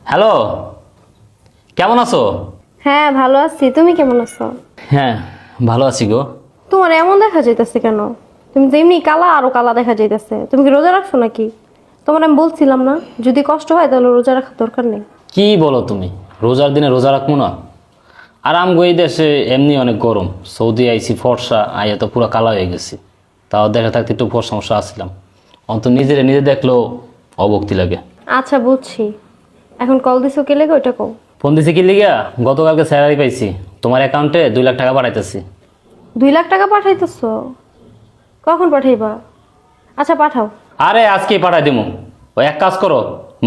Hello, কেমন আছো? হ্যাঁ ভালো আছি, তুমি কেমন আছো? হ্যাঁ ভালো আছি গো। তোমার এমন দেখা যাইতেছে কেন? তুমি তো এমনি কালা, আরো কালা দেখা যাইতেছে। তুমি কি রোজা রাখছো নাকি? তোমার আমি বলছিলাম না, যদি কষ্ট হয় তাহলে রোজা রাখার দরকার নেই। কি বলো তুমি, রোজার দিনে রোজা রাখবো না? আর আমগো এই দেশে এমনি অনেক গরম, সৌদি আইসি ফর্সা আইয়া তো পুরো কালা হয়ে গেছি। তাও দেখা থাকতে একটু ফর্সা মশা আসছিলাম, অন্ত নিজে দেখলেও অবক্তি লাগে। আচ্ছা বুঝছি, এখন কল দিছো কে লেগে ওইটা কও। ফোন দিছি কি লিগা, গতকালকে স্যালারি পাইছি, তোমার অ্যাকাউন্টে 2 লাখ টাকা পাঠাইতেছি। 2 লাখ টাকা পাঠাইতেছো? কখন পাঠাইবা? আচ্ছা পাঠাও। আরে আজকেই পাঠাই দিমু। ওই এক কাজ করো,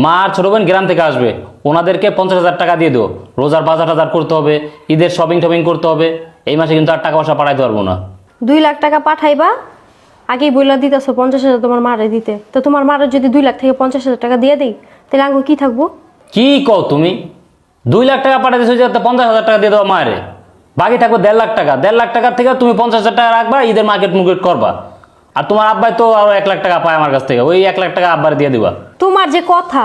মা আর ছোট বোন গ্রাম থেকে আসবে, ওনাদেরকে 50,000 টাকা দিয়ে দিও। রোজার বাজার টাজার করতে হবে, ঈদের শপিং টপিং করতে হবে। এই মাসে কিন্তু আর টাকা পয়সা পাঠাইতে পারবো না। 2 লাখ টাকা পাঠাইবা, আগেই বইলা দিতেছো 50,000 তোমার মারে দিতে। তো তোমার মারে যদি 2 লাখ থেকে 50,000 টাকা দিয়ে দিই, তাহলে আঙ্গু কি থাকবো? কি কও তুমি? 2 লাখ টাকা পাঠাইতেছো, 50,000 টাকা দিয়ে দেওয়া মায়েরে, বাকি থাকবে 1.5 লাখ টাকা। 1.5 লাখ টাকার থেকে তুমি 50,000 টাকা রাখবা, ঈদের মার্কেট মুর্কেট করবা। আর তোমার আব্বাই তো আরো 1 লাখ টাকা পায় আমার কাছ থেকে, ওই 1 লাখ টাকা আব্বার দিয়ে দিবা। তোমার যে কথা,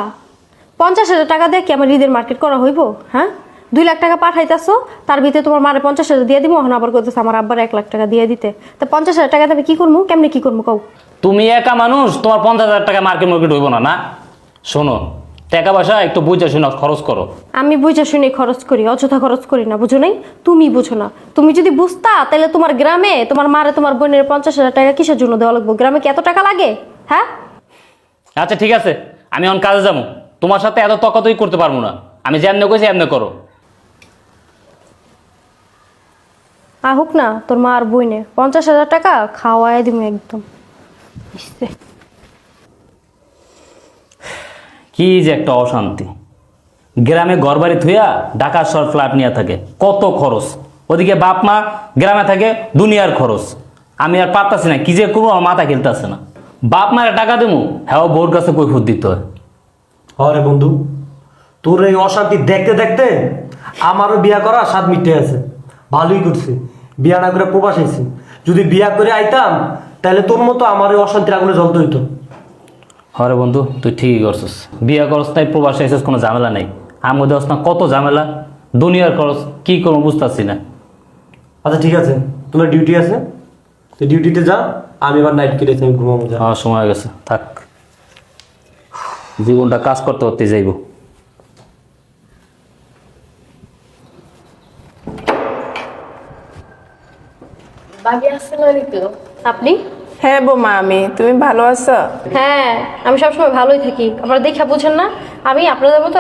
50,000 টাকা দিয়ে কি আমার ঈদের মার্কেট করা হইব? হ্যাঁ, 2 লাখ টাকা পাঠাইতেছো, তার ভিতরে তোমার মারে 50,000 দিয়ে দিব, এখন আবার করতেছে আমার আব্বার 1 লাখ টাকা দিয়ে দিতে। তা 50,000 টাকা আমি কি করবো, কেমনি কি করবো কও? তুমি একা মানুষ, তোমার 50,000 টাকা মার্কেট মুর্কেট হইব না। না শোনো, টাকা পয়সা একটু বুঝে শুনে খরচ করো। আমি বুঝে শুনে খরচ করি, অযথা খরচ করি না, বুঝো নাই? তুমি বুঝো না। তুমি যদি বুঝতা তাহলে তোমার গ্রামে তোমার মারে তোমার বোনের 50,000 টাকা কিসের জন্য দেওয়া লাগবে? গ্রামে কি এত টাকা লাগে? হ্যাঁ, আচ্ছা ঠিক আছে, আমি এখন কাজে যাবো, তোমার সাথে এত তকাতই করতে পারবো না। আমি যেমনি কইছি এমনি করো। আহুক না তোর মা আর বইনে 50,000 টাকা খাওয়াই দিব একদম। ইসে। কি যে একটা অশান্তি, গ্রামে ঘরবাড়ি থুইয়া ঢাকার শহর ফ্ল্যাট নিয়ে থাকে, কত খরচ। ওদিকে বাপ মা গ্রামে থাকে, দুনিয়ার খরচ। আমি আর পারতাছি না, কি যে করবো আমার মাথা খেলতেছে না। বাপ মারে টাকা দেবো, হ্যাঁ বোর কাছে কৈফত দিতে হয়। হরে বন্ধু, তোর এই অশান্তি দেখতে দেখতে আমারও বিয়া করা স্বাদ মিটে আছে। ভালোই করছি, বিয়া না করে প্রবাস আইছি। যদি বিয়া করে আইতাম তাহলে তোর মতো আমার এই অশান্তির আগুনে জ্বলতে হইতো। হরে বন্ধু, তুই ঠিকই করছিস, বিয়ে করস তাই প্রবাসে এসেছিস, কোনো ঝামেলা নেই। আমার দেওয়াস না কত ঝামেলা, দুনিয়ার খরচ, কি করবো বুঝতেছি না। আচ্ছা ঠিক আছে, তোমার ডিউটি আছে, তুই ডিউটিতে যা, আমি এবার নাইট কেটেছি, আমি ঘুমাবো। যা। আমার সময় হয়ে গেছে, থাক, জীবনটা কাজ করতে করতে যাইব। ভাবি আসসালামু আলাইকুম। আপনি? হ্যাঁ বোমা, তুমি ভালো আছো? হ্যাঁ, আমি সবসময় ভালোই থাকি। আপনারা দেখা বুঝেন না, আমি আপনাদের মতো